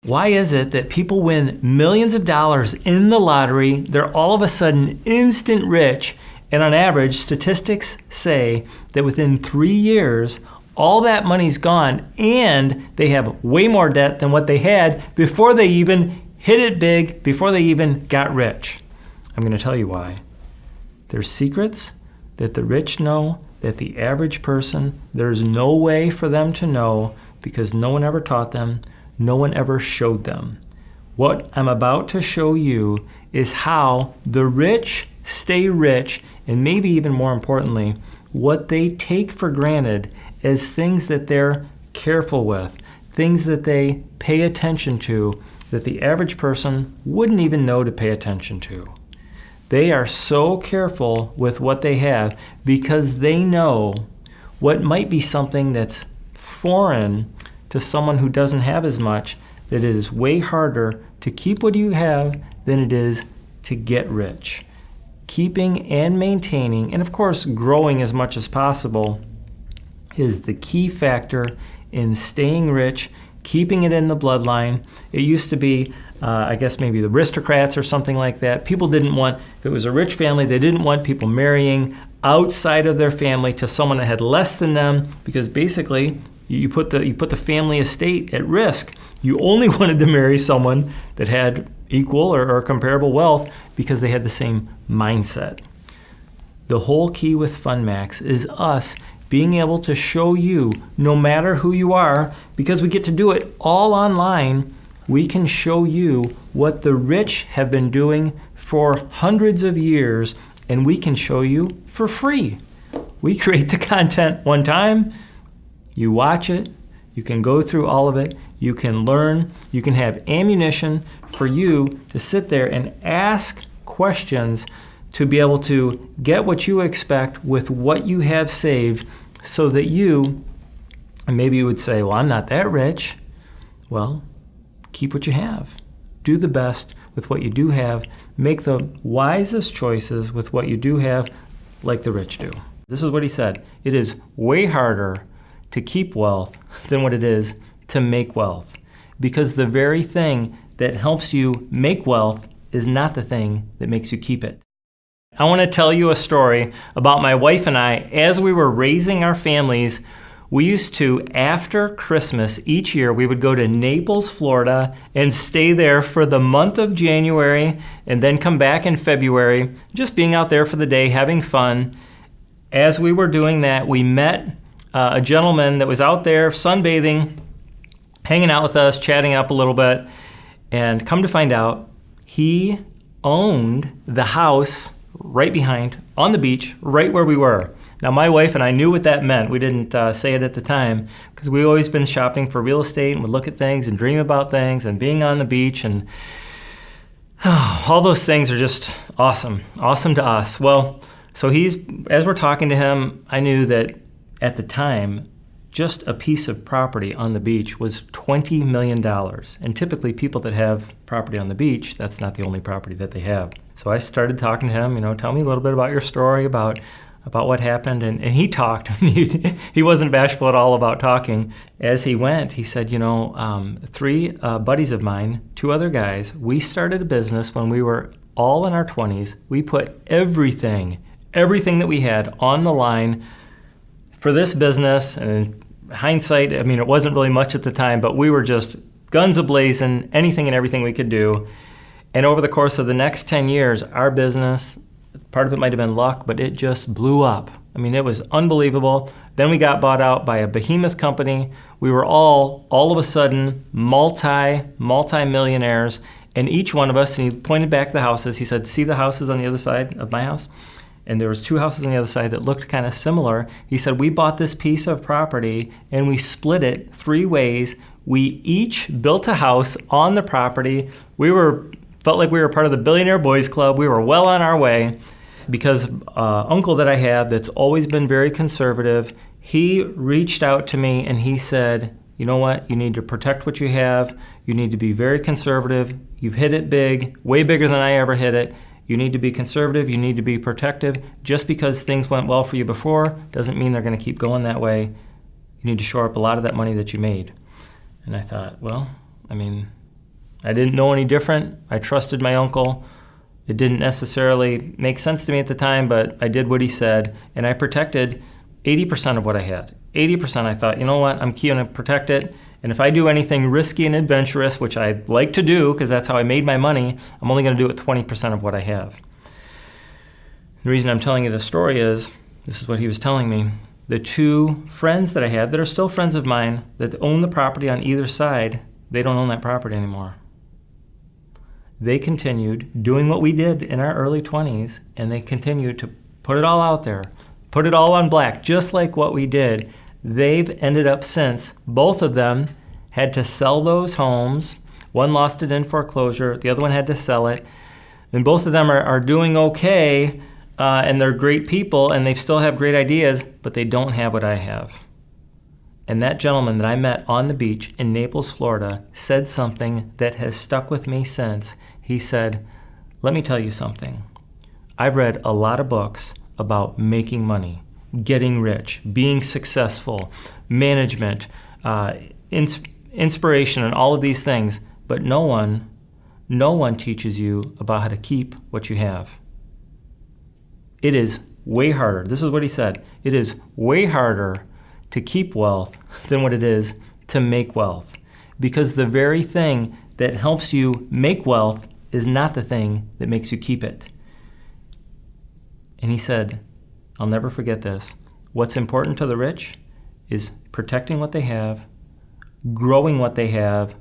Why is it that people win millions of dollars in the lottery, they're all of a sudden instant rich, and on average, statistics say that within 3 years, all that money's gone and they have way more debt than what they had before they even hit it big, before they even got rich? I'm going to tell you why. There's secrets that the rich know that the average person, there's no way for them to know because no one ever taught them, no one ever showed them. What I'm about to show you is how the rich stay rich, and maybe even more importantly, what they take for granted as things that they're careful with, things that they pay attention to that the average person wouldn't even know to pay attention to. They are so careful with what they have because they know what might be something that's foreign to someone who doesn't have as much, that it is way harder to keep what you have than it is to get rich. Keeping and maintaining, and of course growing as much as possible, is the key factor in staying rich, keeping it in the bloodline. It used to be, I guess maybe the aristocrats or something like that. People didn't want, if it was a rich family, they didn't want people marrying outside of their family to someone that had less than them, because basically you put the family estate at risk. You only wanted to marry someone that had equal or comparable wealth because they had the same mindset. The whole key with FundMax is us being able to show you, no matter who you are, because we get to do it all online, we can show you what the rich have been doing for hundreds of years, and we can show you for free. We create the content one time, you watch it, you can go through all of it, you can learn, you can have ammunition for you to sit there and ask questions to be able to get what you expect with what you have saved, so that you, and maybe you would say, well, I'm not that rich. Well, keep what you have. Do the best with what you do have. Make the wisest choices with what you do have, like the rich do. This is what he said. It is way harder to keep wealth than what it is to make wealth, because the very thing that helps you make wealth is not the thing that makes you keep it. I want to tell you a story about my wife and I. As we were raising our families, we used to, after Christmas each year, we would go to Naples, Florida, and stay there for the month of January, and then come back in February, just being out there for the day, having fun. As we were doing that, we met a gentleman that was out there sunbathing, hanging out with us, chatting up a little bit, and come to find out, he owned the house right behind, on the beach, right where we were. Now, my wife and I knew what that meant. We didn't say it at the time, because we've always been shopping for real estate and would look at things and dream about things and being on the beach, and all those things are just awesome to us. Well, so as we're talking to him, I knew that at the time, just a piece of property on the beach was $20 million. And typically people that have property on the beach, that's not the only property that they have. So I started talking to him, tell me a little bit about your story, about what happened. And he talked. He wasn't bashful at all about talking. As he went, he said, 3 buddies of mine, 2 other guys, we started a business when we were all in our 20s. We put everything that we had on the line for this business. And in hindsight, it wasn't really much at the time, but we were just guns a-blazing, anything and everything we could do. And over the course of the next 10 years, our business, part of it might have been luck, but it just blew up. It was unbelievable. Then we got bought out by a behemoth company. We were all of a sudden, multi-millionaires. And each one of us, and he pointed back the houses, he said, see the houses on the other side of my house? And there was 2 houses on the other side that looked kind of similar. He said, we bought this piece of property and we split it 3 ways. We each built a house on the property. Felt like we were part of the Billionaire Boys Club. We were well on our way, because uncle that I have that's always been very conservative, he reached out to me and he said, you know what, you need to protect what you have. You need to be very conservative. You've hit it big, way bigger than I ever hit it. You need to be conservative, you need to be protective. Just because things went well for you before doesn't mean they're going to keep going that way. You need to shore up a lot of that money that you made. And I thought, well, I didn't know any different. I trusted my uncle. It didn't necessarily make sense to me at the time, but I did what he said, and I protected 80% of what I had. 80% I thought, you know what, I'm going to protect it, and if I do anything risky and adventurous, which I like to do because that's how I made my money, I'm only going to do it 20% of what I have. The reason I'm telling you this story is, this is what he was telling me. The two friends that I had that are still friends of mine that own the property on either side, they don't own that property anymore. They continued doing what we did in our early 20s, and they continued to put it all out there, put it all on black, just like what we did. They've ended up since, both of them had to sell those homes. One lost it in foreclosure, the other one had to sell it. And both of them are doing okay, and they're great people, and they still have great ideas, but they don't have what I have. And that gentleman that I met on the beach in Naples, Florida, said something that has stuck with me since. He said, let me tell you something. I've read a lot of books about making money, getting rich, being successful, management, inspiration, and all of these things, but no one teaches you about how to keep what you have. It is way harder. This is what he said. It is way harder to keep wealth than what it is to make wealth. Because the very thing that helps you make wealth is not the thing that makes you keep it. And he said, I'll never forget this. What's important to the rich is protecting what they have, growing what they have,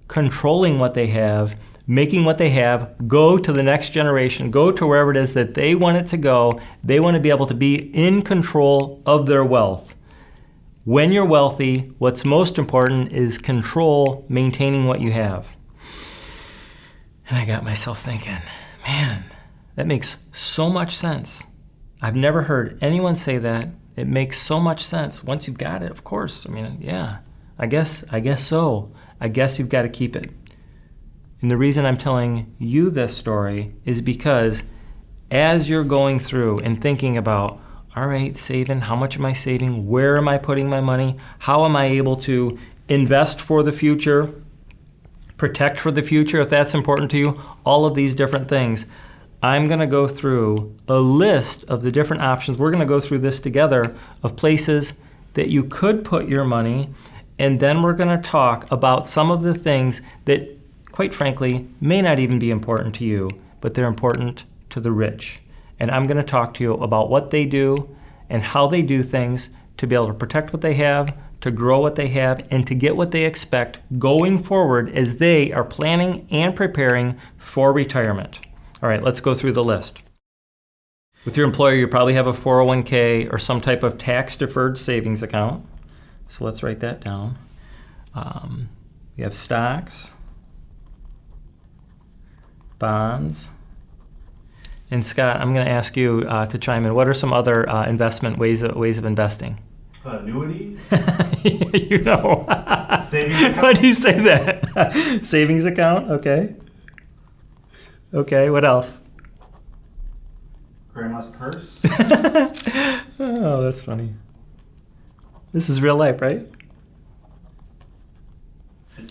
controlling what they have, making what they have go to the next generation, go to wherever it is that they want it to go. They want to be able to be in control of their wealth. When you're wealthy, what's most important is control, maintaining what you have. And I got myself thinking, man, that makes so much sense. I've never heard anyone say that. It makes so much sense. Once you've got it, of course. I mean, yeah, I guess so. I guess you've got to keep it. And the reason I'm telling you this story is because as you're going through and thinking about, all right, saving, how much am I saving? Where am I putting my money? How am I able to invest for the future, protect for the future if that's important to you? All of these different things. I'm going to go through a list of the different options. We're going to go through this together of places that you could put your money, and then we're going to talk about some of the things that, quite frankly, may not even be important to you, but they're important to the rich. And I'm going to talk to you about what they do and how they do things to be able to protect what they have, to grow what they have, and to get what they expect going forward as they are planning and preparing for retirement. All right, let's go through the list. With your employer, you probably have a 401k or some type of tax-deferred savings account. So let's write that down. We have stocks, bonds. And Scott, I'm going to ask you to chime in. What are some other investment ways of investing? Annuity? You know. Savings account? Why do you say that? Savings account? Okay. Okay, what else? Grandma's purse? Oh, that's funny. This is real life, right?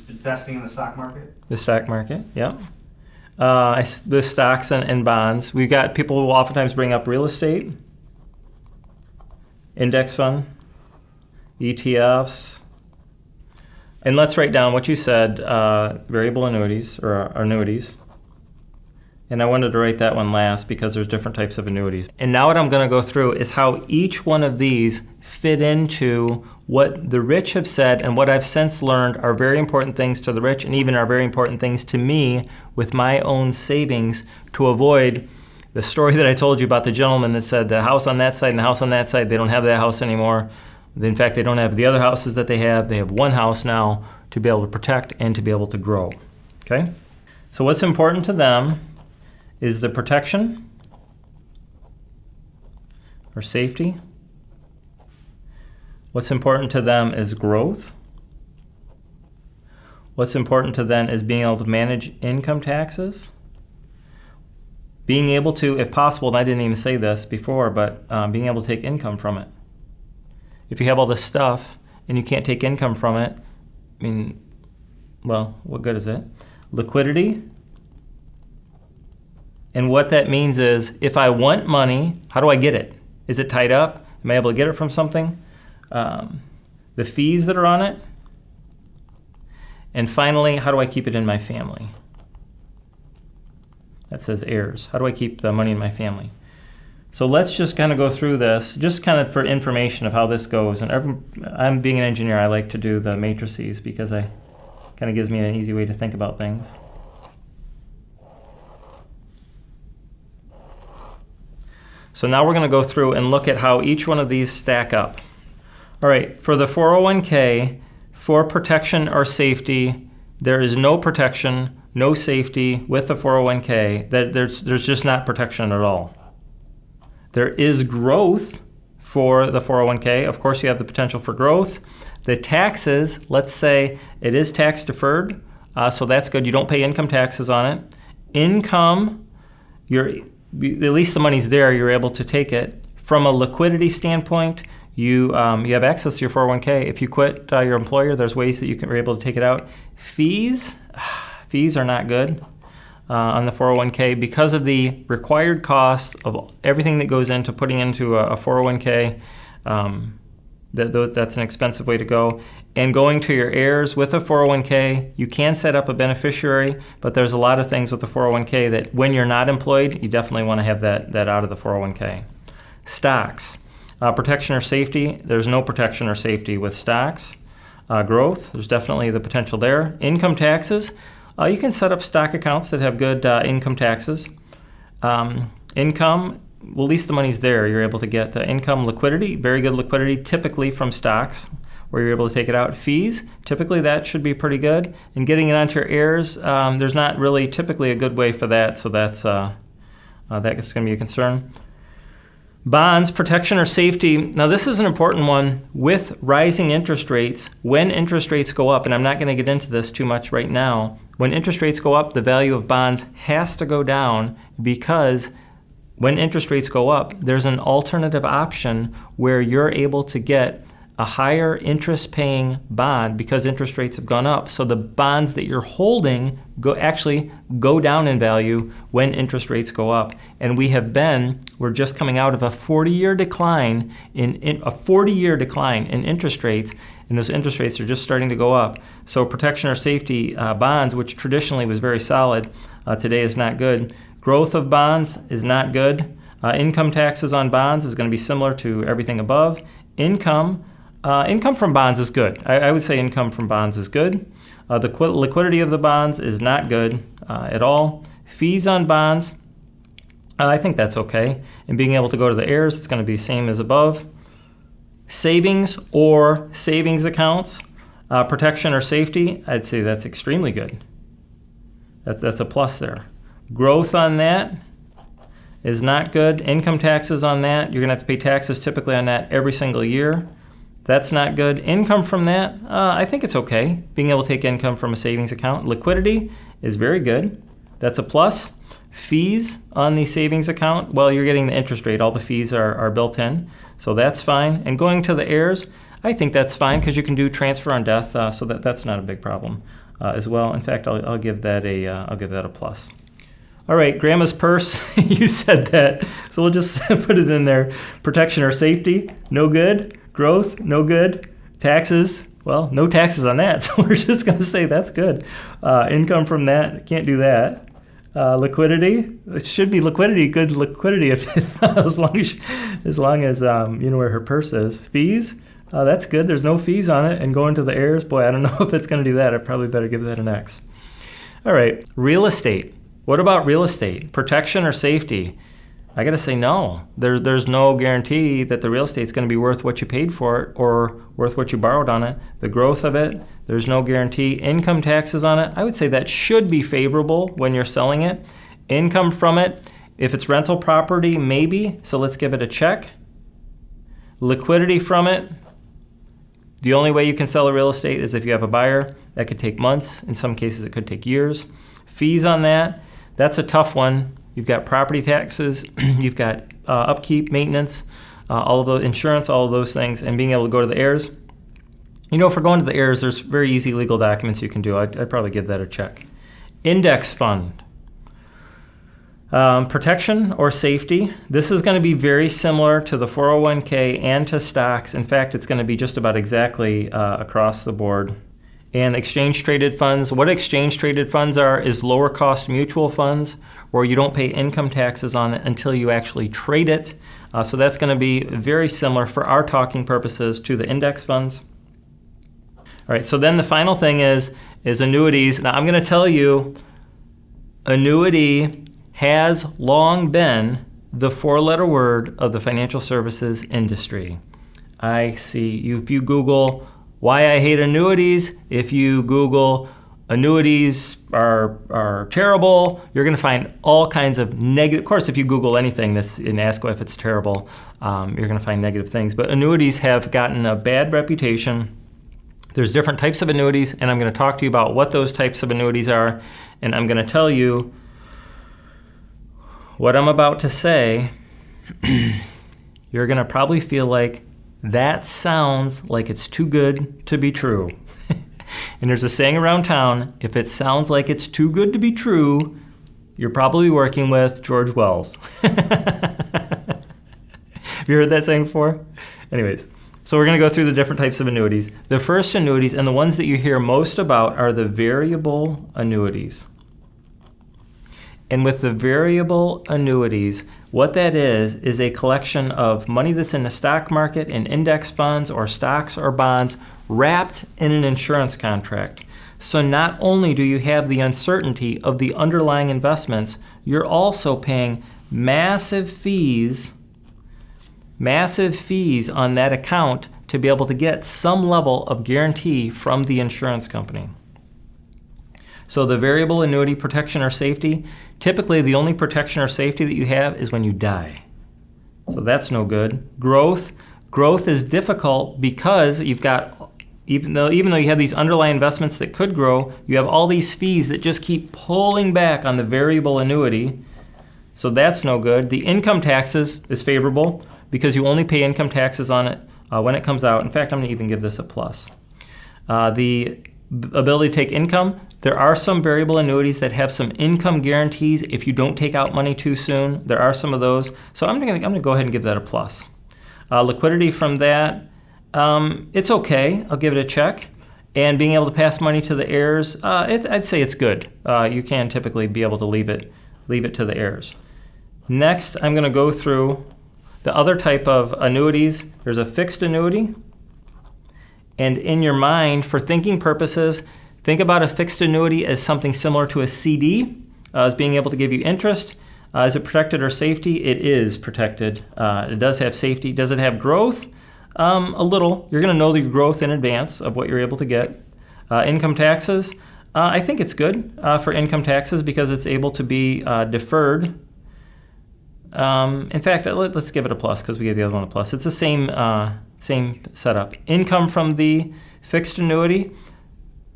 Investing in the stock market? The stock market, yeah. The stocks and bonds. We've got people who oftentimes bring up real estate, index fund, ETFs. And let's write down what you said, variable annuities or annuities. And I wanted to write that one last because there's different types of annuities. And now what I'm going to go through is how each one of these fit into what the rich have said and what I've since learned are very important things to the rich and even are very important things to me with my own savings to avoid the story that I told you about the gentleman that said the house on that side and the house on that side, they don't have that house anymore. In fact, they don't have the other houses that they have. They have one house now to be able to protect and to be able to grow. Okay? So what's important to them is the protection or safety. What's important to them is growth. What's important to them is being able to manage income taxes. Being able to, if possible, and I didn't even say this before, but being able to take income from it. If you have all this stuff and you can't take income from it, I mean, well, what good is it? liquidity. And what that means is, if I want money, how do I get it? Is it tied up? Am I able to get it from something? The fees that are on it. And finally, how do I keep it in my family? That says heirs. How do I keep the money in my family? So let's just kind of go through this, just kind of for information of how this goes. And I'm being an engineer, I like to do the matrices because it kind of gives me an easy way to think about things. So now we're going to go through and look at how each one of these stack up. All right, for the 401k, for protection or safety, there is no protection, no safety with the 401k. There's just not protection at all. There is growth for the 401k. Of course, you have the potential for growth. The taxes, let's say it is tax deferred, so that's good. You don't pay income taxes on it. Income, at least the money's there, you're able to take it. From a liquidity standpoint, you have access to your 401k. If you quit your employer, there's ways that you're able to take it out. Fees are not good on the 401k because of the required cost of everything that goes into putting into a 401k. That's an expensive way to go. And going to your heirs with a 401k, you can set up a beneficiary, but there's a lot of things with the 401k that when you're not employed, you definitely want to have that out of the 401k. Stocks. Protection or safety, there's no protection or safety with stocks. Growth, there's definitely the potential there. Income taxes, you can set up stock accounts that have good income taxes. Income, well, at least the money's there. You're able to get the income. Liquidity, very good liquidity, typically from stocks, where you're able to take it out. Fees, typically that should be pretty good. And getting it onto your heirs, there's not really typically a good way for that, so that's going to be a concern. Bonds, protection or safety. Now this is an important one. With rising interest rates, when interest rates go up, and I'm not going to get into this too much right now, when interest rates go up, the value of bonds has to go down because when interest rates go up, there's an alternative option where you're able to get a higher interest paying bond because interest rates have gone up. So the bonds that you're holding actually go down in value when interest rates go up. And we're just coming out of a 40-year decline in interest rates, and those interest rates are just starting to go up. So protection or safety bonds, which traditionally was very solid, today is not good. Growth of bonds is not good. Income taxes on bonds is going to be similar to everything above. Income from bonds is good. I would say income from bonds is good. The liquidity of the bonds is not good at all. Fees on bonds, I think that's okay. And being able to go to the heirs, it's going to be the same as above. Savings or savings accounts, protection or safety, I'd say that's extremely good. That's a plus there. Growth on that is not good. Income taxes on that, you're going to have to pay taxes typically on that every single year. That's not good. Income from that, I think it's okay. Being able to take income from a savings account. Liquidity is very good. That's a plus. Fees on the savings account, well, you're getting the interest rate. All the fees are built in, so that's fine. And going to the heirs, I think that's fine because you can do transfer on death, so that's not a big problem as well. In fact, I'll give that a plus. All right, grandma's purse, you said that, so we'll just put it in there. Protection or safety, no good. Growth, no good. Taxes, well, no taxes on that, so we're just going to say that's good. Income from that, can't do that. Liquidity, it should be liquidity, good liquidity as long as you know where her purse is. Fees, that's good. There's no fees on it. And going to the heirs, boy, I don't know if it's going to do that. I probably better give that an X. All right, real estate. What about real estate? Protection or safety? I got to say no. There's no guarantee that the real estate's going to be worth what you paid for it or worth what you borrowed on it. The growth of it, there's no guarantee. Income taxes on it, I would say that should be favorable when you're selling it. Income from it, if it's rental property, maybe. So let's give it a check. Liquidity from it, the only way you can sell a real estate is if you have a buyer. That could take months. In some cases, it could take years. Fees on that, that's a tough one. You've got property taxes, you've got upkeep, maintenance, all of those, insurance, all of those things, and being able to go to the heirs. You know, for going to the heirs, there's very easy legal documents you can do. I'd probably give that a check. Index fund. Protection or safety. This is going to be very similar to the 401k and to stocks. In fact, it's going to be just about exactly across the board. And exchange-traded funds. What exchange-traded funds are is lower-cost mutual funds where you don't pay income taxes on it until you actually trade it. So that's going to be very similar for our talking purposes to the index funds. All right, so then the final thing is annuities. Now I'm going to tell you, annuity has long been the four-letter word of the financial services industry. I see, if you Google why I hate annuities, if you Google annuities are terrible, you're going to find all kinds of negative. Of course, if you Google anything that's and ask if it's terrible, you're going to find negative things. But annuities have gotten a bad reputation. There's different types of annuities, and I'm going to talk to you about what those types of annuities are, and I'm going to tell you what I'm about to say. You're going to probably feel like that sounds like it's too good to be true. And there's a saying around town, if it sounds like it's too good to be true, you're probably working with George Wells. Have you heard that saying before? Anyways, so we're going to go through the different types of annuities. The first annuities, and the ones that you hear most about, are the variable annuities. And with the variable annuities, what that is a collection of money that's in the stock market, in index funds or stocks or bonds, wrapped in an insurance contract. So not only do you have the uncertainty of the underlying investments, you're also paying massive fees on that account to be able to get some level of guarantee from the insurance company. So the variable annuity protection or safety, typically the only protection or safety that you have is when you die. So that's no good. Growth is difficult because you've got, even though you have these underlying investments that could grow, you have all these fees that just keep pulling back on the variable annuity. So that's no good. The income taxes is favorable because you only pay income taxes on it when it comes out. In fact, I'm going to even give this a plus. The ability to take income. There are some variable annuities that have some income guarantees if you don't take out money too soon. There are some of those. So I'm going to go ahead and give that a plus. Liquidity from that, it's okay. I'll give it a check. And being able to pass money to the heirs, I'd say it's good. You can typically be able to leave it to the heirs. Next, I'm going to go through the other type of annuities. There's a fixed annuity. And in your mind, for thinking purposes, think about a fixed annuity as something similar to a CD, as being able to give you interest. Is it protected or safety? It is protected. It does have safety. Does it have growth? A little. You're going to know the growth in advance of what you're able to get. Income taxes. I think it's good for income taxes because it's able to be deferred. In fact, let's give it a plus because we gave the other one a plus. It's the same setup. Income from the fixed annuity.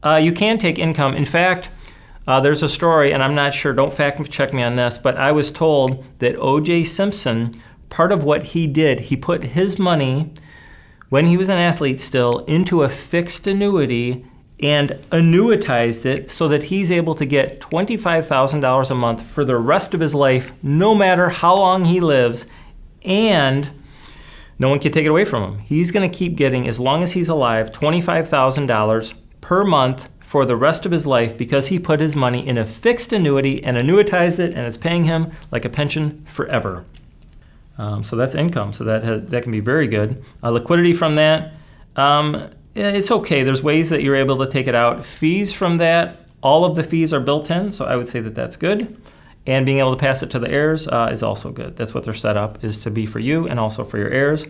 You can take income. In fact, there's a story, and I'm not sure, don't fact check me on this, but I was told that O.J. Simpson, part of what he did, he put his money, when he was an athlete still, into a fixed annuity and annuitized it so that he's able to get $25,000 a month for the rest of his life, no matter how long he lives, and no one can take it away from him. He's going to keep getting, as long as he's alive, $25,000 per month for the rest of his life because he put his money in a fixed annuity and annuitized it, and it's paying him like a pension forever. So that's income. So that can be very good. Liquidity from that, it's okay. There's ways that you're able to take it out. Fees from that, all of the fees are built in, so I would say that that's good. And being able to pass it to the heirs is also good. That's what they're set up, is to be for you and also for your heirs.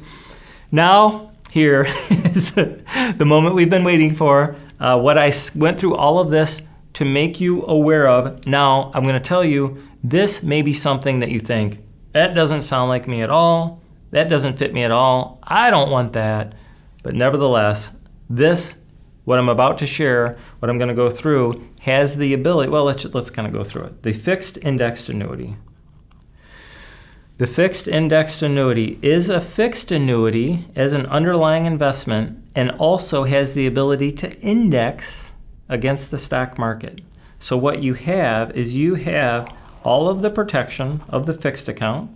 Now, here is the moment we've been waiting for. What I went through all of this to make you aware of. Now, I'm going to tell you, this may be something that you think, that doesn't sound like me at all. That doesn't fit me at all. I don't want that. But nevertheless, what I'm about to share, what I'm going to go through, has the ability, well, let's kind of go through it. The fixed indexed annuity. The fixed indexed annuity is a fixed annuity as an underlying investment and also has the ability to index against the stock market. So what you have is you have all of the protection of the fixed account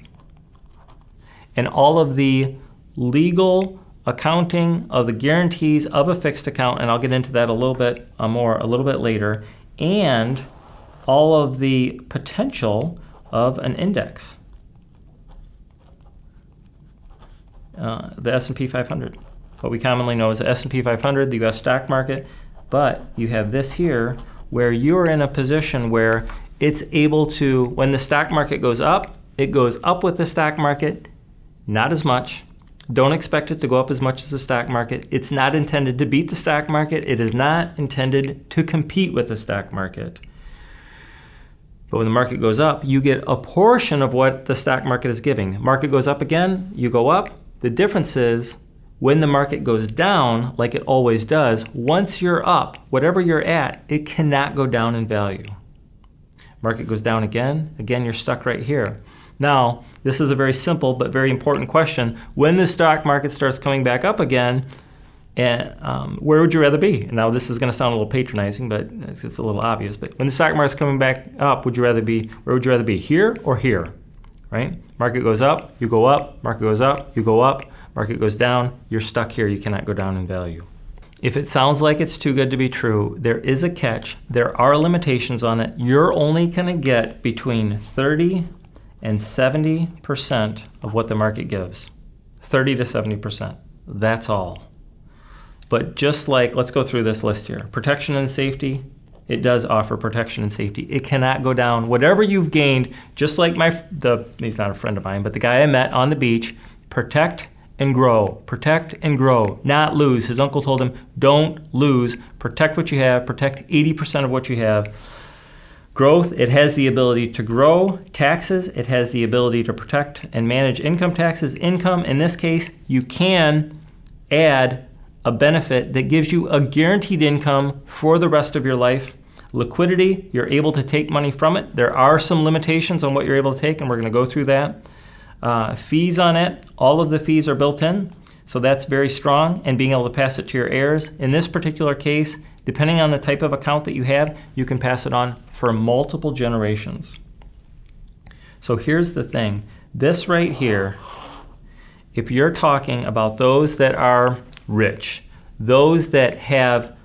and all of the legal accounting of the guarantees of a fixed account, and I'll get into that a little bit later, and all of the potential of an index, the S&P 500, what we commonly know as the S&P 500, the U.S. stock market. But you have this here where you're in a position where it's able to, when the stock market goes up, it goes up with the stock market, not as much. Don't expect it to go up as much as the stock market. It's not intended to beat the stock market. It is not intended to compete with the stock market. But when the market goes up, you get a portion of what the stock market is giving. Market goes up again, you go up. The difference is when the market goes down, like it always does, once you're up, whatever you're at, it cannot go down in value. Market goes down again, you're stuck right here. Now, this is a very simple but very important question. When the stock market starts coming back up again, where would you rather be? Now, this is going to sound a little patronizing, but it's a little obvious. But when the stock market's coming back up, where would you rather be, here or here? Right? Market goes up, you go up. Market goes up, you go up. Market goes down, you're stuck here. You cannot go down in value. If it sounds like it's too good to be true, there is a catch. There are limitations on it. You're only going to get between 30 and 70% of what the market gives. 30 to 70%. That's all. But just like, let's go through this list here. Protection and safety, it does offer protection and safety. It cannot go down. Whatever you've gained, just like he's not a friend of mine, but the guy I met on the beach, protect and grow, not lose. His uncle told him, don't lose, protect what you have, protect 80% of what you have. Growth, it has the ability to grow. Taxes, it has the ability to protect and manage income taxes. Income, in this case, you can add a benefit that gives you a guaranteed income for the rest of your life. Liquidity, you're able to take money from it. There are some limitations on what you're able to take, and we're going to go through that. Fees on it, all of the fees are built in, so that's very strong, and being able to pass it to your heirs. In this particular case, depending on the type of account that you have, you can pass it on for multiple generations. So here's the thing. This right here, if you're talking about those that are rich, those that have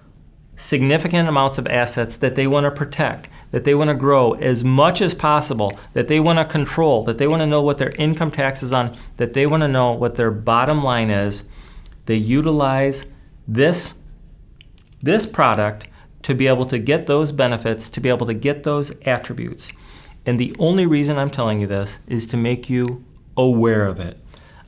significant amounts of assets that they want to protect, that they want to grow as much as possible, that they want to control, that they want to know what their income tax is on, that they want to know what their bottom line is, they utilize this product to be able to get those benefits, to be able to get those attributes. And the only reason I'm telling you this is to make you aware of it.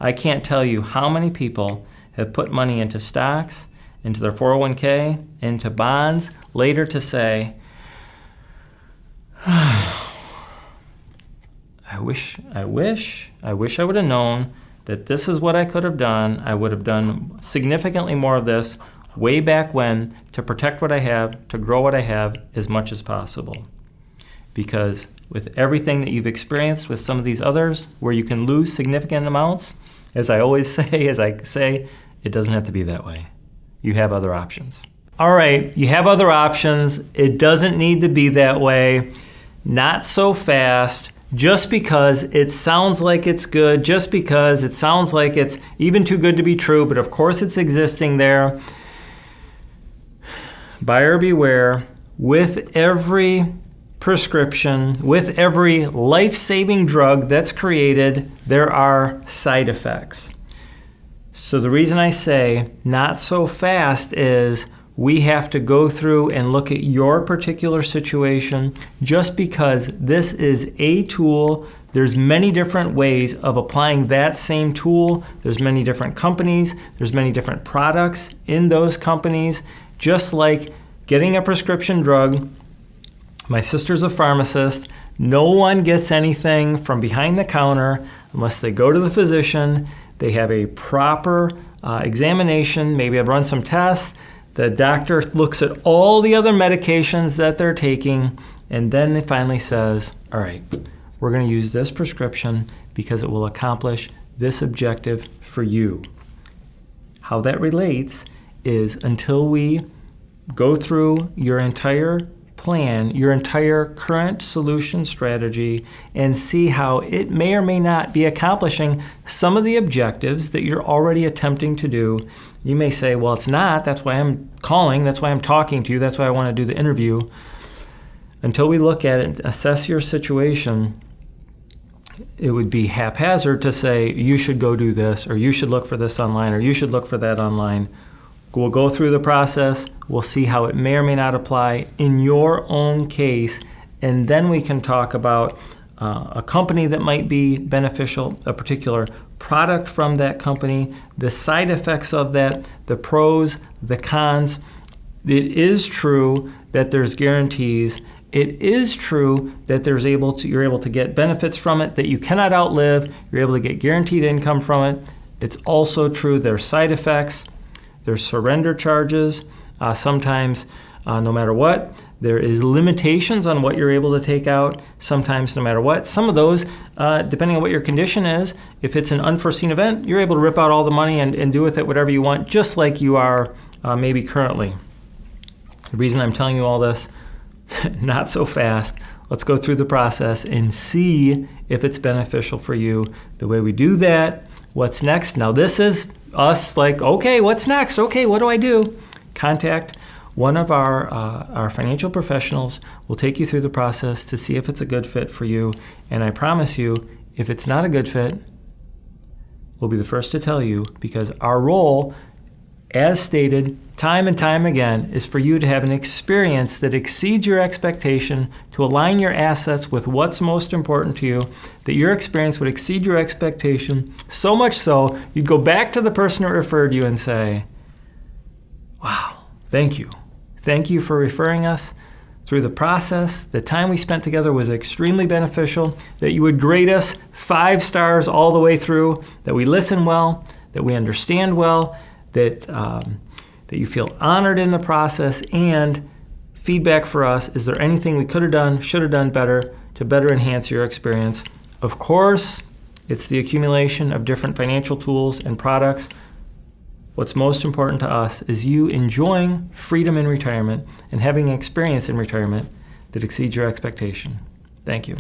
I can't tell you how many people have put money into stocks, into their 401k, into bonds, later to say, I wish I would have known that this is what I could have done. I would have done significantly more of this way back when to protect what I have, to grow what I have as much as possible. Because with everything that you've experienced with some of these others where you can lose significant amounts, as I say, it doesn't have to be that way. You have other options. All right, you have other options. It doesn't need to be that way. Not so fast. Just because it sounds like it's good, just because it sounds like it's even too good to be true, but of course it's existing there. Buyer beware. With every prescription, with every life-saving drug that's created, there are side effects. So the reason I say not so fast is we have to go through and look at your particular situation. Just because this is a tool, there's many different ways of applying that same tool. There's many different companies. There's many different products in those companies. Just like getting a prescription drug, my sister's a pharmacist. No one gets anything from behind the counter unless they go to the physician. They have a proper examination. Maybe I've run some tests. The doctor looks at all the other medications that they're taking, and then they finally says, all right, we're going to use this prescription because it will accomplish this objective for you. How that relates is until we go through your entire plan your entire current solution strategy and see how it may or may not be accomplishing some of the objectives that you're already attempting to do. You may say, well, it's not. That's why I'm calling. That's why I'm talking to you. That's why I want to do the interview. Until we look at it and assess your situation, it would be haphazard to say, you should go do this, or you should look for this online, or you should look for that online. We'll go through the process. We'll see how it may or may not apply in your own case, and then we can talk about a company that might be beneficial, a particular product from that company, the side effects of that, the pros, the cons. It is true that there's guarantees. It is true that you're able to get benefits from it that you cannot outlive. You're able to get guaranteed income from it. It's also true there's side effects. There's surrender charges. Sometimes, no matter what, there is limitations on what you're able to take out. Sometimes, no matter what. Some of those, depending on what your condition is, if it's an unforeseen event, you're able to rip out all the money and do with it whatever you want, just like you are maybe currently. The reason I'm telling you all this, not so fast. Let's go through the process and see if it's beneficial for you. The way we do that, what's next? Now this is us like, okay, what's next? Okay, what do I do? Contact one of our financial professionals. We'll take you through the process to see if it's a good fit for you. And I promise you, if it's not a good fit, we'll be the first to tell you, because our role, as stated time and time again, is for you to have an experience that exceeds your expectation, to align your assets with what's most important to you, that your experience would exceed your expectation, so much so you'd go back to the person who referred you and say, wow, thank you. Thank you for referring us through the process. The time we spent together was extremely beneficial, that you would grade us 5 stars all the way through, that we listen well, that we understand well, that you feel honored in the process, and feedback for us, is there anything we could have done, should have done better to better enhance your experience? Of course, it's the accumulation of different financial tools and products. What's most important to us is you enjoying freedom in retirement and having an experience in retirement that exceeds your expectation. Thank you.